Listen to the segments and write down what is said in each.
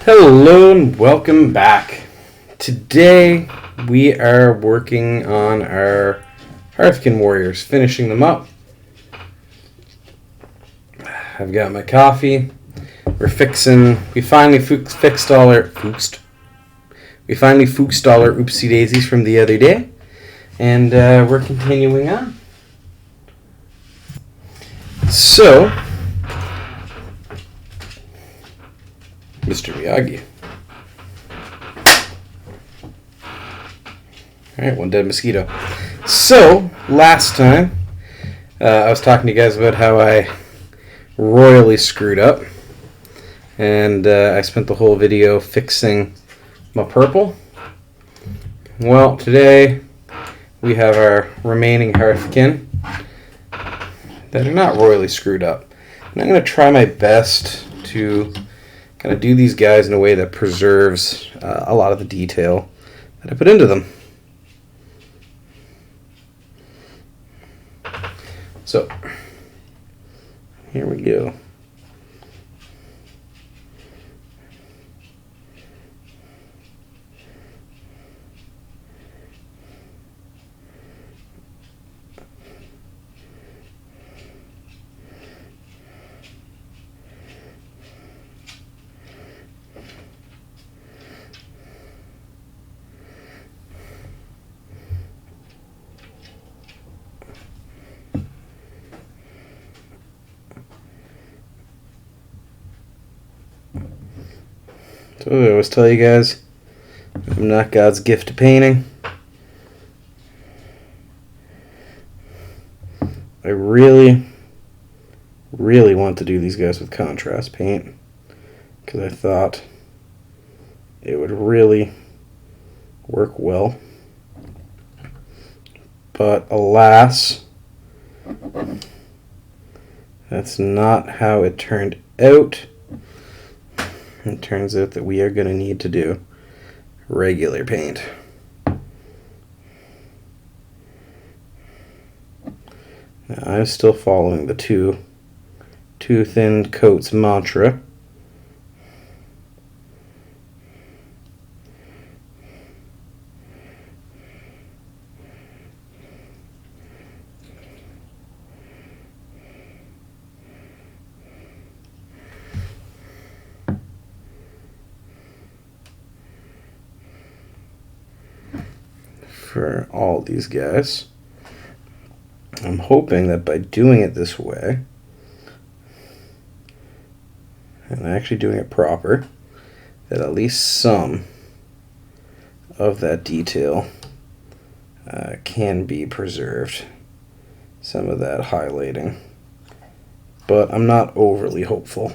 Hello and welcome back. Today we are working on our Hearthkyn warriors, finishing them up. I've got my coffee. We finally fixed all our oopsie daisies from the other day, and we're continuing on. So, Mr. Miyagi. Alright, one dead mosquito. So, last time, I was talking to you guys about how I royally screwed up. And I spent the whole video fixing my purple. Well, today we have our remaining Hearthkyn that are not royally screwed up. And I'm going to try my best to kind of do these guys in a way that preserves a lot of the detail that I put into them. So, here we go. So I always tell you guys, I'm not God's gift to painting. I really want to do these guys with contrast paint because I thought it would really work well. But alas, that's not how it turned out. It turns out that we are going to need to do regular paint. Now, I'm still following the two thin coats mantra. For all these guys. I'm hoping that by doing it this way, and actually doing it proper, that at least some of that detail can be preserved. Some of that highlighting. But I'm not overly hopeful.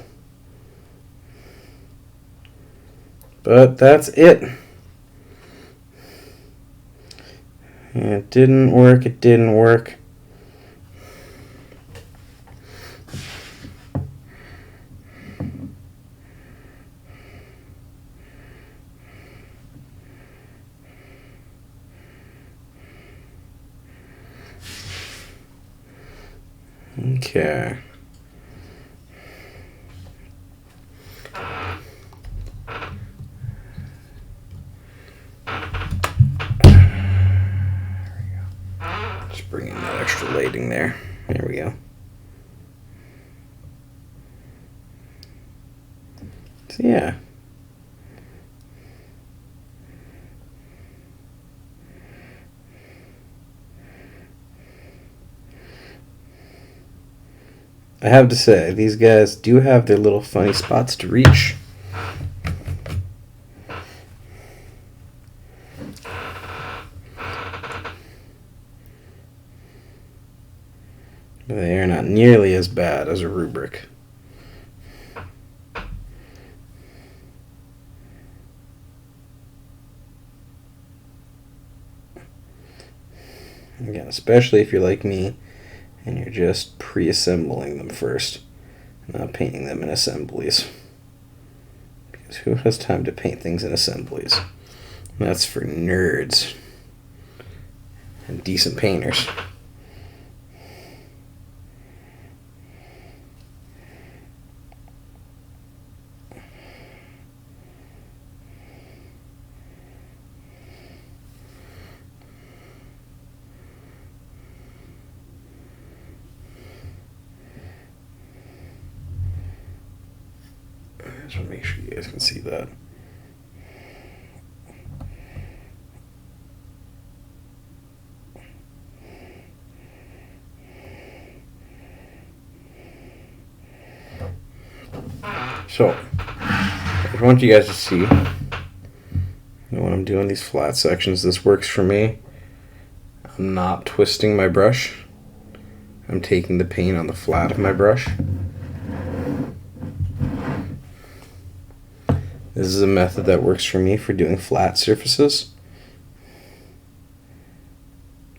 But that's it. It didn't work. Okay. Bring in that extra lighting there. There we go. So yeah. I have to say, these guys do have their little funny spots to reach. They are not nearly as bad as a rubric. Again, especially if you're like me and you're just pre-assembling them first, not painting them in assemblies. Because who has time to paint things in assemblies? That's for nerds and decent painters. just want to make sure you guys can see that. So, I want you guys to see when I'm doing these flat sections, this works for me. I'm not twisting my brush. I'm taking the paint on the flat of my brush. This is a method that works for me for doing flat surfaces.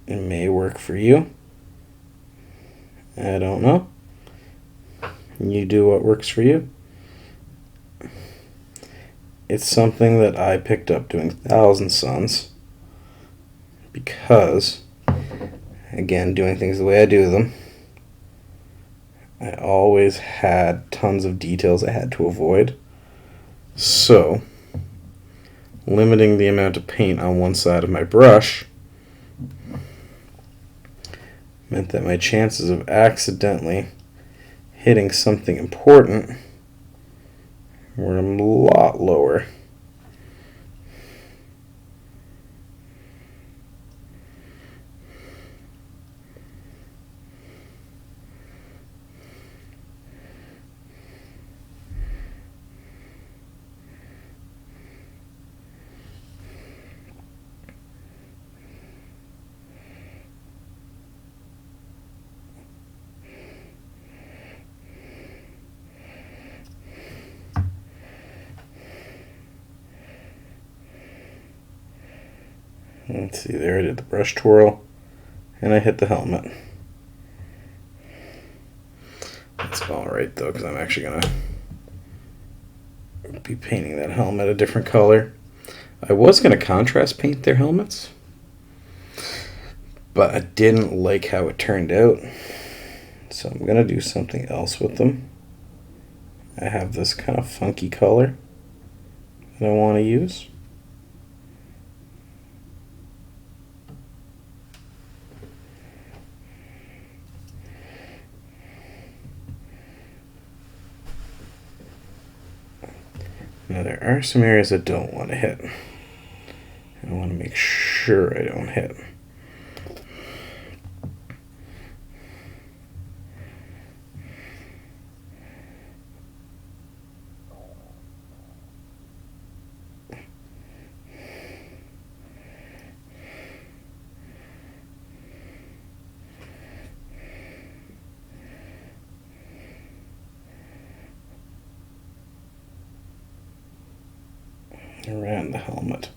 It may work for you. I don't know. You do what works for you. It's something that I picked up doing Thousand Suns because, again, doing things the way I do them, I always had tons of details I had to avoid. So, limiting the amount of paint on one side of my brush meant that my chances of accidentally hitting something important were a lot lower. Let's see, there I did the brush twirl, and I hit the helmet. That's alright though, because I'm actually going to be painting that helmet a different color. I was going to contrast paint their helmets, but I didn't like how it turned out, so I'm going to do something else with them. I have this kind of funky color that I want to use. Now there are some areas I don't want to hit. I want to make sure I don't hit. Around the helmet.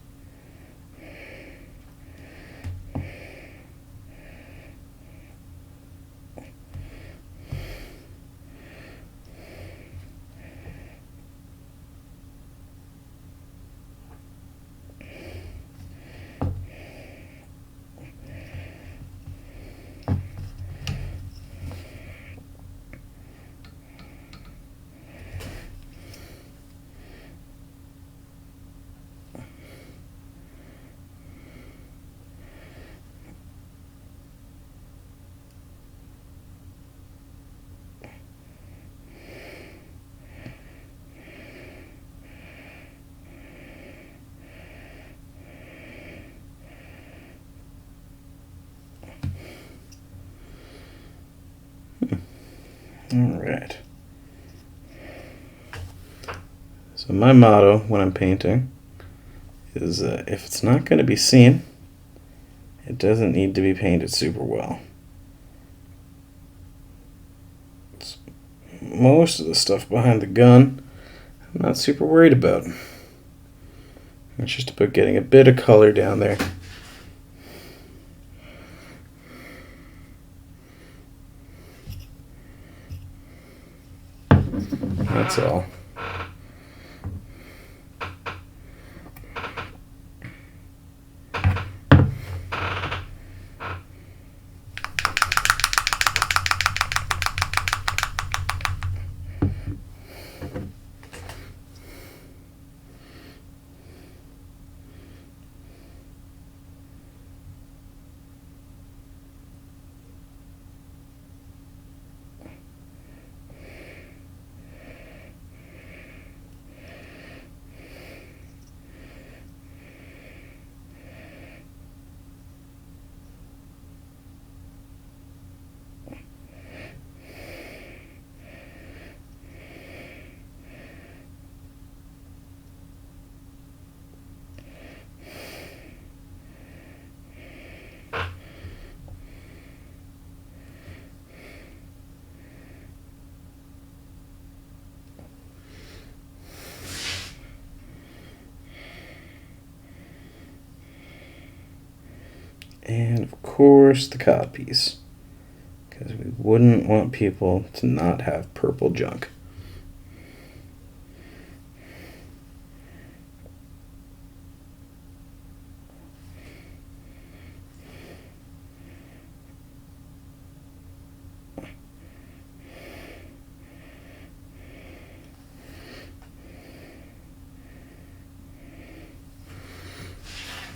Alright. So my motto when I'm painting is if it's not going to be seen, it doesn't need to be painted super well. Most of the stuff behind the gun I'm not super worried about. It's just about getting a bit of color down there. That's all. of course, the codpiece. Because we wouldn't want people to not have purple junk.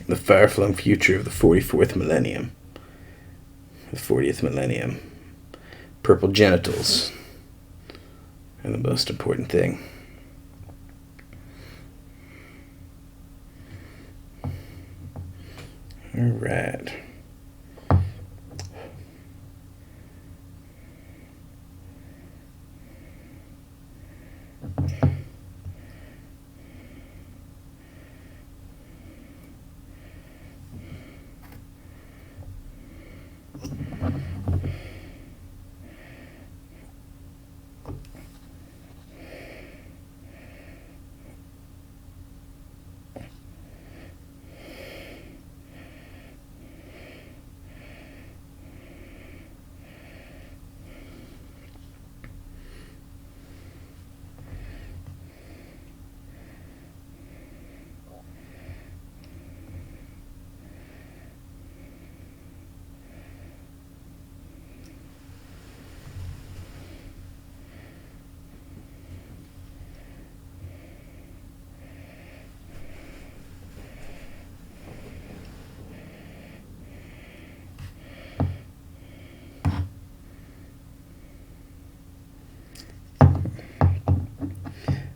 The far-flung future of the 44th millennium. The 40th millennium. Purple genitals are the most important thing. All right.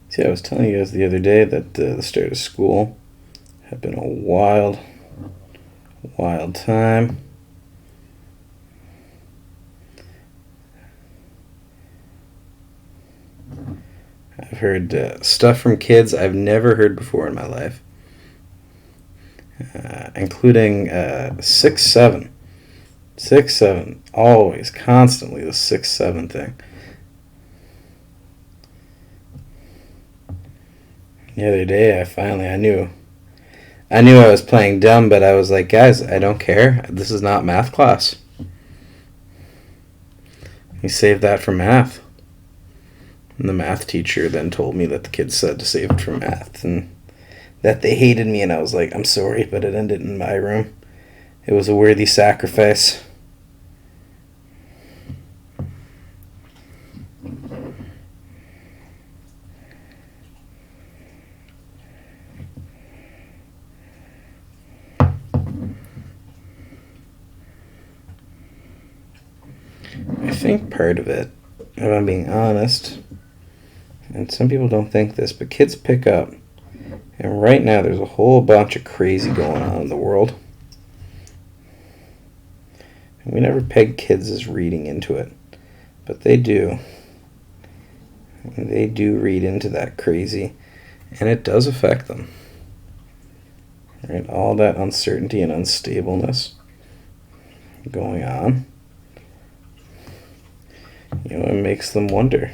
See, I was telling you guys the other day that the start of school had been a wild time. I've heard stuff from kids I've never heard before in my life, including 6-7. 6-7, always, constantly the 6-7 thing. The other day, I knew I was playing dumb, but I was like, guys, I don't care. This is not math class. You saved that for math. And the math teacher then told me that the kids said to save it for math, and that they hated me, and I was like, I'm sorry, but it ended in my room. It was a worthy sacrifice. I think part of it, if I'm being honest, and some people don't think this, but kids pick up. And right now there's a whole bunch of crazy going on in the world. And we never peg kids as reading into it, but they do. And they do read into that crazy, and it does affect them. Right? All that uncertainty and unstableness going on. You know, it makes them wonder.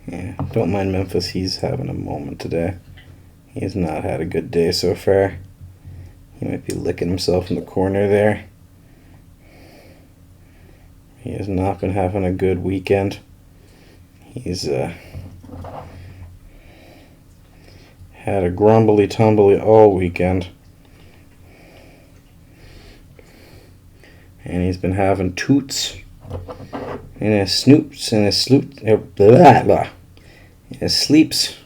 Yeah, don't mind Memphis. He's having a moment today. He has not had a good day so far. He might be licking himself in the corner there. He has not been having a good weekend. He's had a grumbly tumbly all weekend. And he's been having toots in his snoops and his in his sleeps.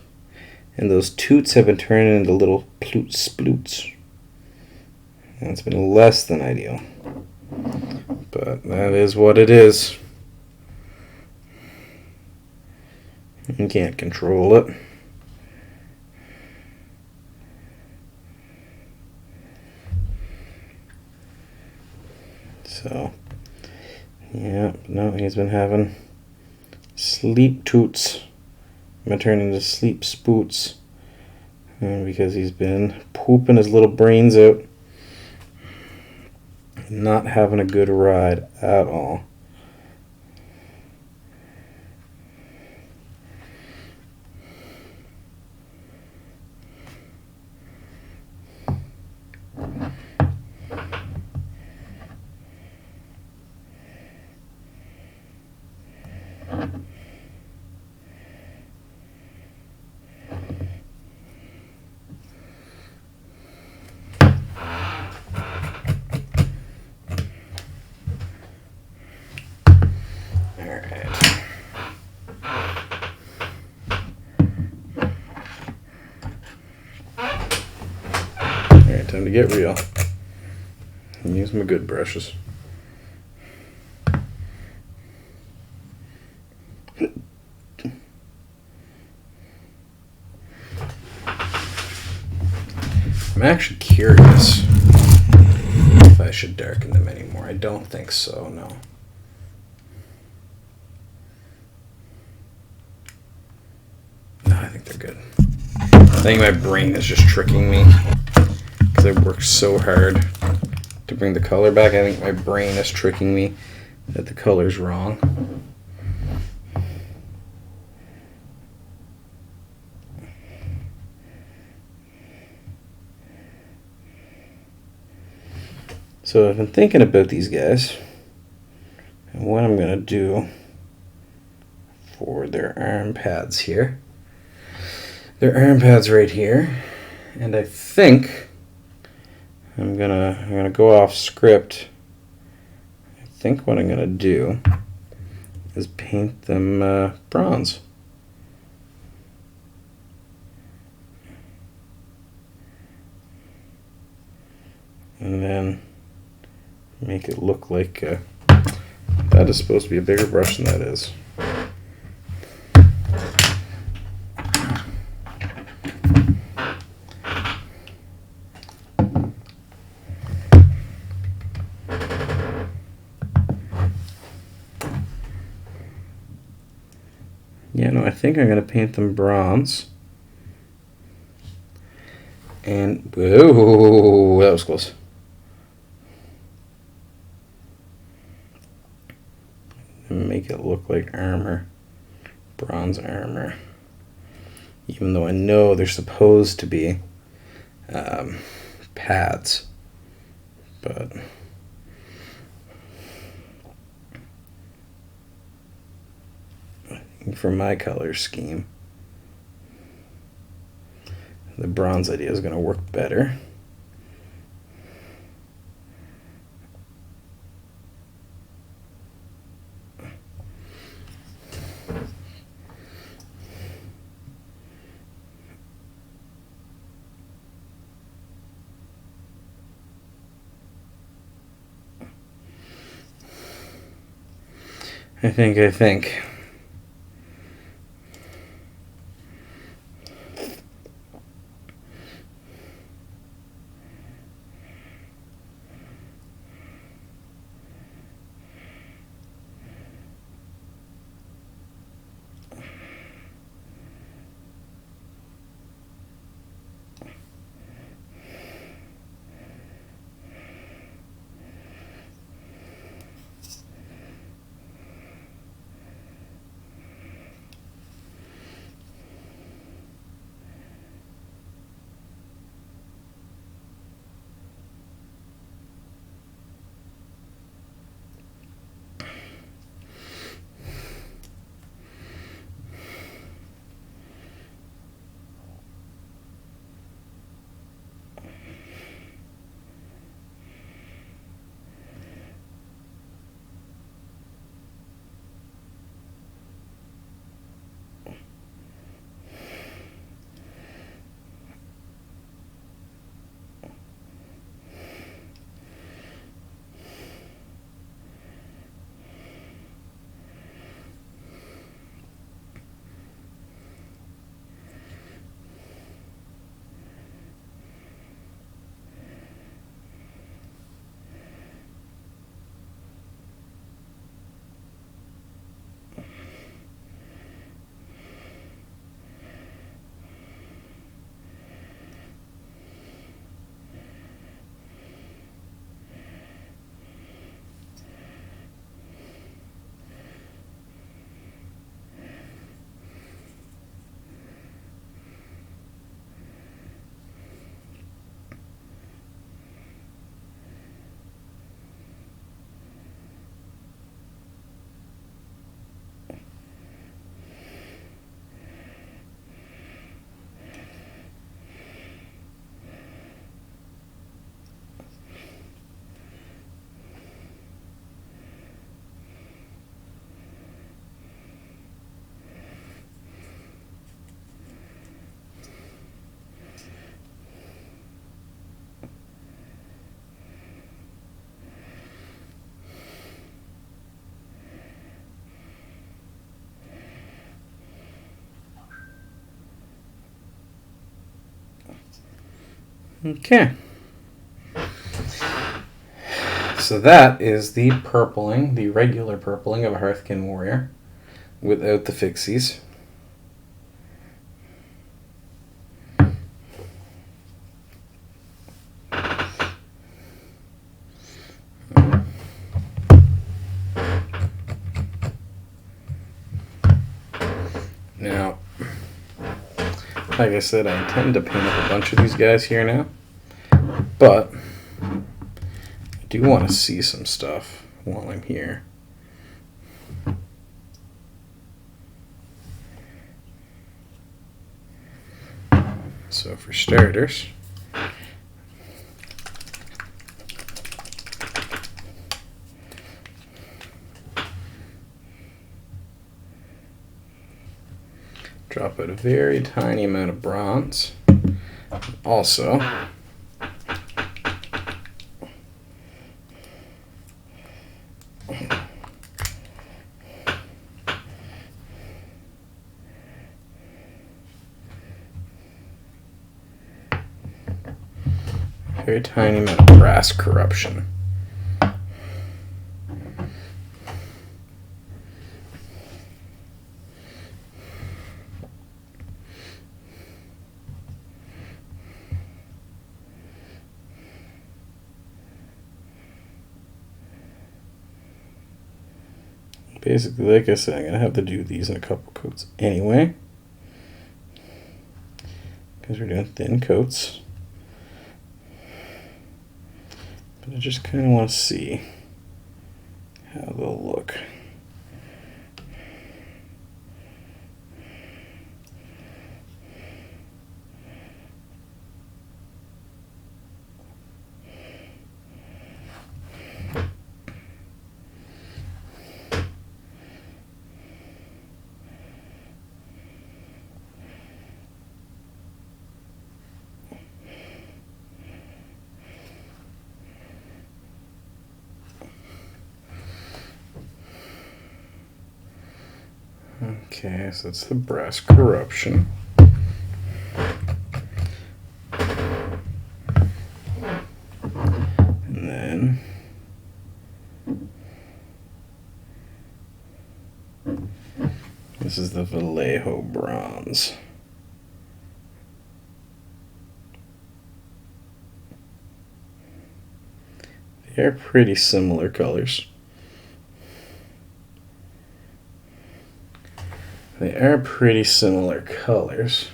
And those toots have been turning into little sploots. And it's been less than ideal. But that is what it is. You can't control it. So, yeah, no, he's been having Sleep Toots. I'm going to turn into Sleep Spoots. Because he's been pooping his little brains out. Not having a good ride at all. Time to get real and use my good brushes. I'm actually curious if I should darken them anymore. I don't think so, no. No, I think they're good. I think my brain is just tricking me. I worked so hard to bring the color back. I think my brain is tricking me that the color's wrong. So I've been thinking about these guys and what I'm going to do for their arm pads here. Their arm pads right here, and I think I'm gonna go off script. I think what I'm gonna do is paint them bronze. And then make it look like that is supposed to be a bigger brush than that is. Yeah, no, I think I'm going to paint them bronze. And, whoa, that was close. Make it look like armor, bronze armor. Even though I know they're supposed to be pads. But for my color scheme, the bronze idea is going to work better. I think. Okay. So that is the purpling, the regular purpling of a Hearthkyn Warrior without the fixies. Now, like I said, I intend to paint up a bunch of these guys here now, but I do want to see some stuff while I'm here. So for starters, drop out a very tiny amount of bronze. Also, very tiny amount of brass corruption. Basically, like I said, I'm going to have to do these in a couple coats anyway, because we're doing thin coats. But I just kind of want to see how they'll look. Okay, so that's the brass corruption. And then this is the Vallejo bronze. They're pretty similar colors. They are pretty similar colors.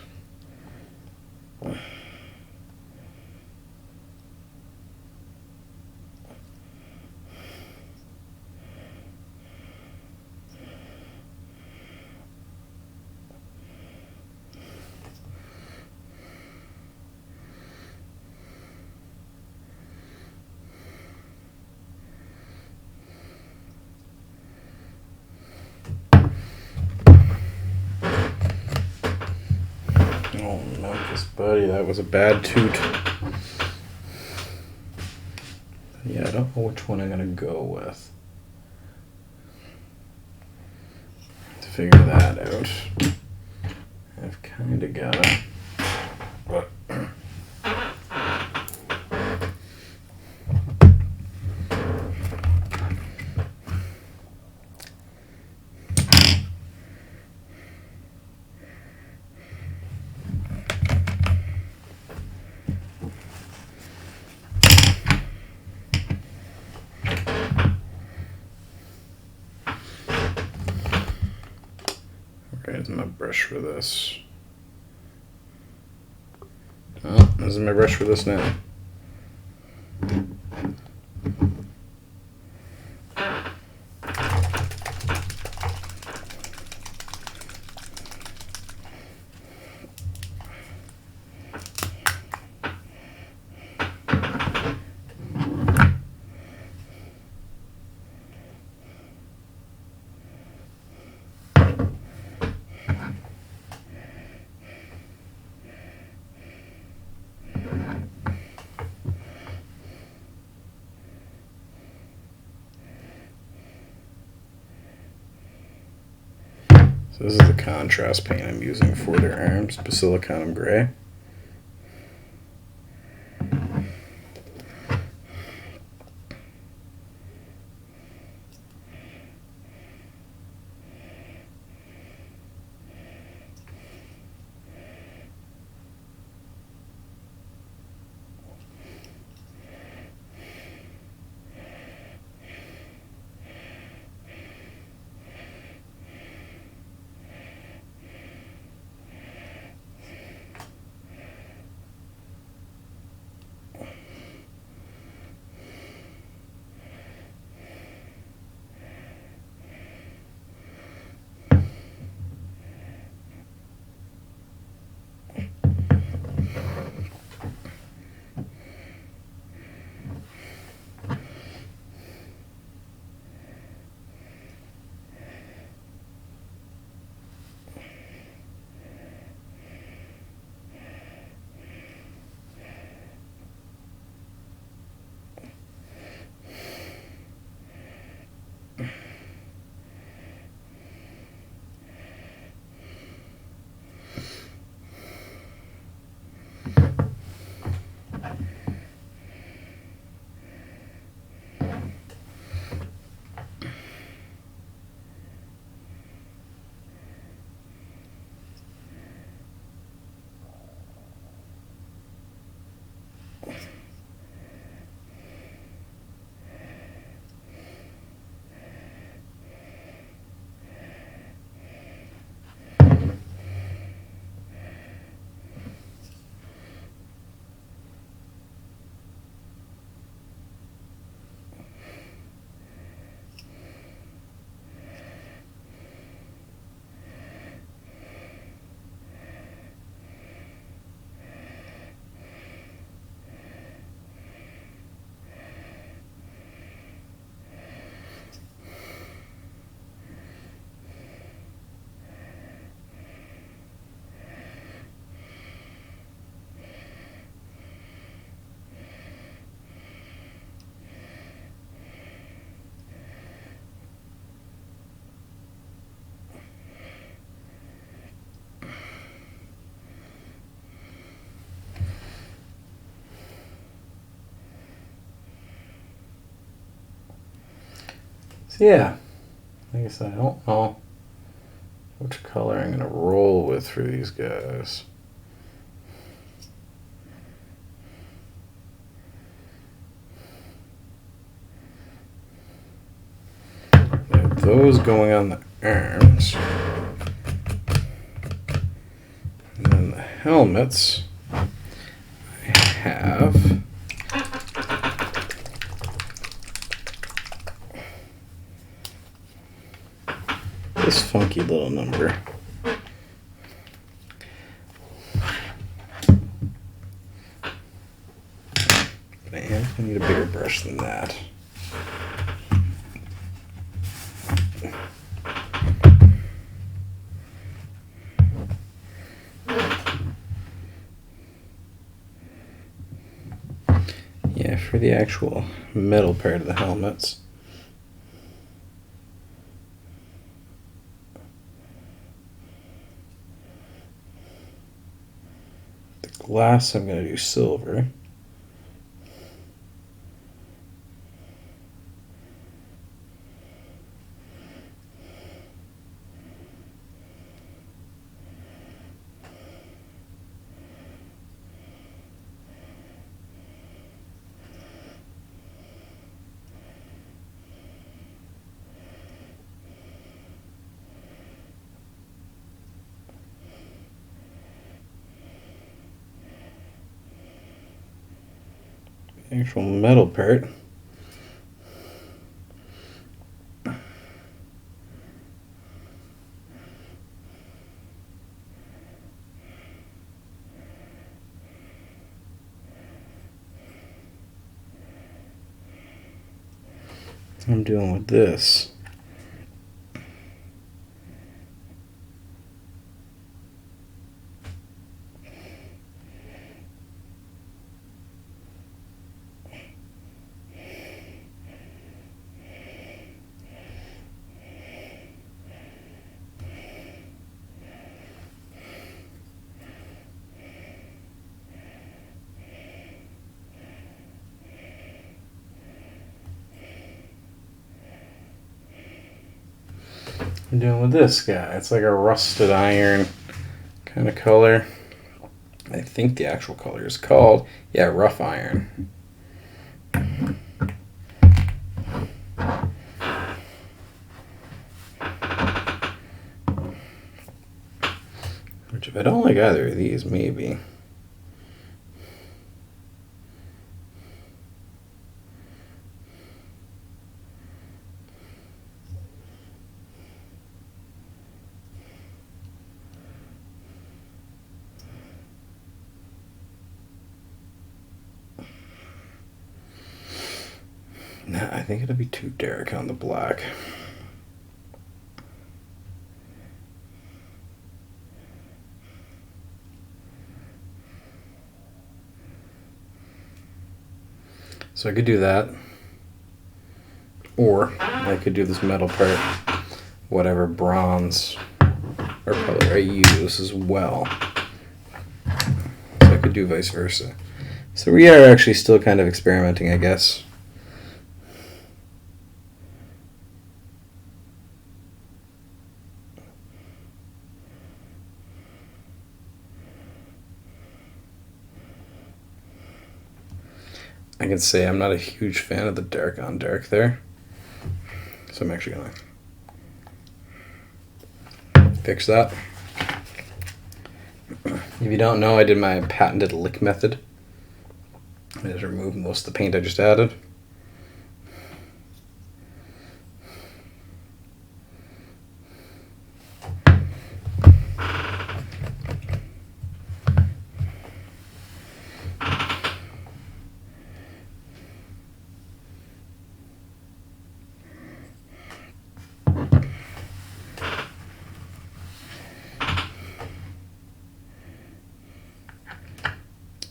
Oh, Memphis buddy, that was a bad toot. Yeah, I don't know which one I'm going to go with. To figure that out, I've kind of got to... Where's my brush for this? Oh, this is my brush for this now. So this is the contrast paint I'm using for their arms, Basilicanum Gray. So yeah, like I said, I don't know which color I'm going to roll with for these guys. Those going on the arms. And then the helmets, I have this funky little number. Man, I need a bigger brush than that. Yeah, for the actual metal part of the helmets. The glass, I'm going to do silver. Actual metal part. I'm doing with this. I'm doing with this guy. It's like a rusted iron kind of color. I think the actual color is called, yeah, rough iron. Which, if I don't like either of these, maybe. Nah, I think it'll be too dark on the black. So I could do that. Or I could do this metal part, whatever bronze or color I use as well. So I could do vice versa. So we are actually still kind of experimenting, I guess. I can say I'm not a huge fan of the dark on dark there. So I'm actually going to fix that. If you don't know, I did my patented lick method. I just removed most of the paint I just added.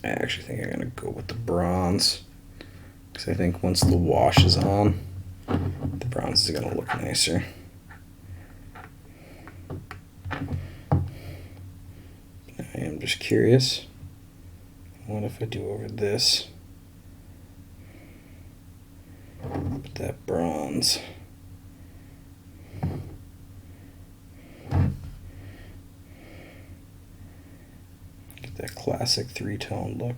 I actually think I'm going to go with the bronze, because I think once the wash is on, the bronze is going to look nicer. I am just curious, what if I do over this, put that bronze. That classic three-tone look.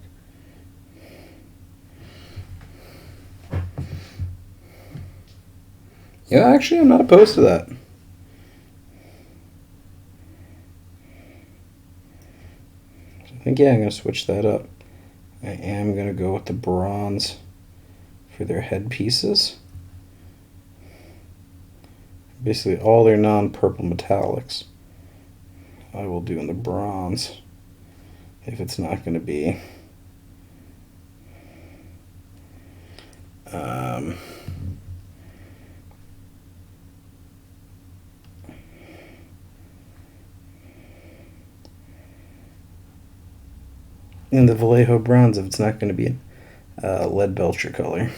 Yeah, actually, I'm not opposed to that. I think, yeah, I'm going to switch that up. I am going to go with the bronze for their headpieces. Basically, all their non-purple metallics I will do in the bronze. If it's not going to be in the Vallejo bronze, if it's not going to be a lead belcher color.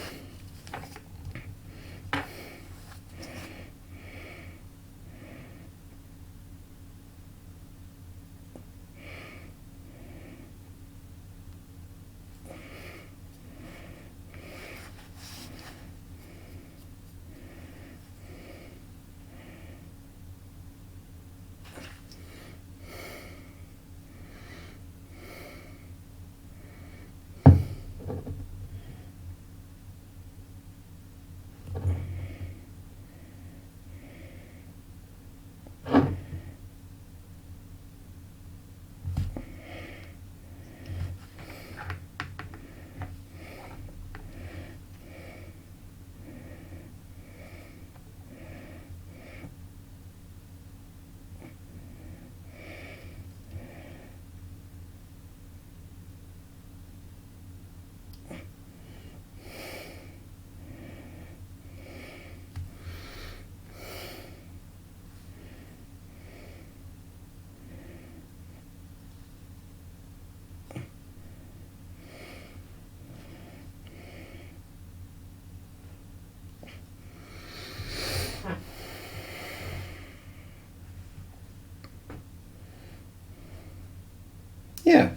Yeah.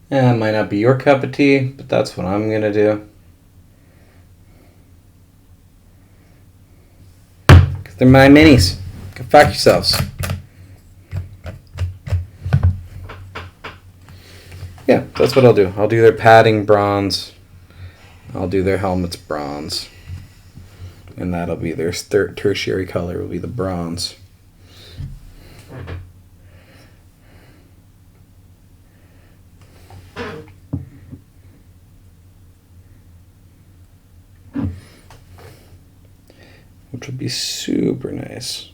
It might not be your cup of tea, but that's what I'm going to do. Because they're my minis. Go fuck yourselves. Yeah, that's what I'll do. I'll do their padding bronze. I'll do their helmets bronze. And that'll be their tertiary color, will be the bronze. Which would be super nice.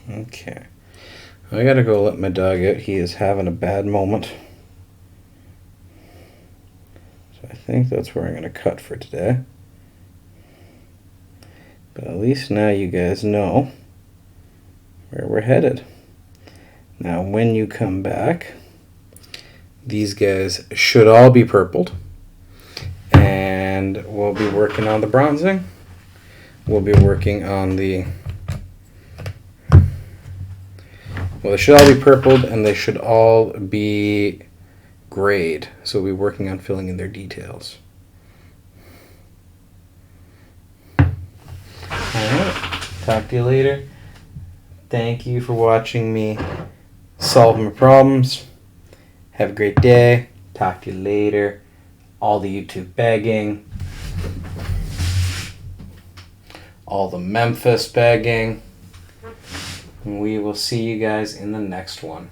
Okay. I gotta go let my dog out. He is having a bad moment. So I think that's where I'm going to cut for today. But at least now you guys know where we're headed. Now when you come back, these guys should all be purpled. And we'll be working on the bronzing. We'll be working on the... Well, they should all be purpled and they should all be grayed. So we'll be working on filling in their details. Alright, talk to you later. Thank you for watching me solve my problems. Have a great day. Talk to you later. All the YouTube begging. All the Memphis begging. And we will see you guys in the next one.